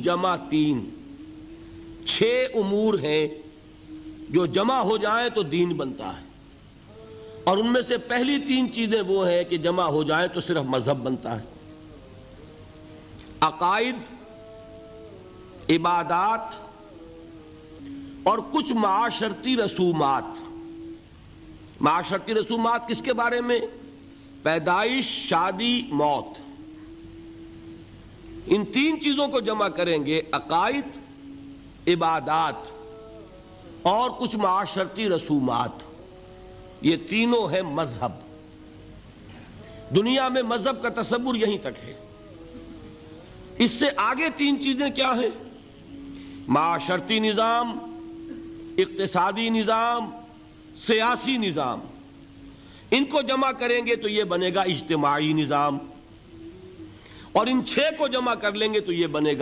جمع 3، 6 امور ہیں جو جمع ہو جائیں تو دین بنتا ہے، اور ان میں سے پہلی 3 چیزیں وہ ہیں کہ جمع ہو جائیں تو صرف مذہب بنتا ہے۔ عقائد، عبادات اور کچھ معاشرتی رسومات۔ معاشرتی رسومات کس کے بارے میں؟ پیدائش، شادی، موت۔ ان 3 چیزوں کو جمع کریں گے، عقائد، عبادات اور کچھ معاشرتی رسومات، یہ تینوں ہیں مذہب۔ دنیا میں مذہب کا تصور یہیں تک ہے۔ اس سے آگے 3 چیزیں کیا ہیں؟ معاشرتی نظام، اقتصادی نظام، سیاسی نظام۔ ان کو جمع کریں گے تو یہ بنے گا اجتماعی نظام، اور ان 6 کو جمع کر لیں گے تو یہ بنے گا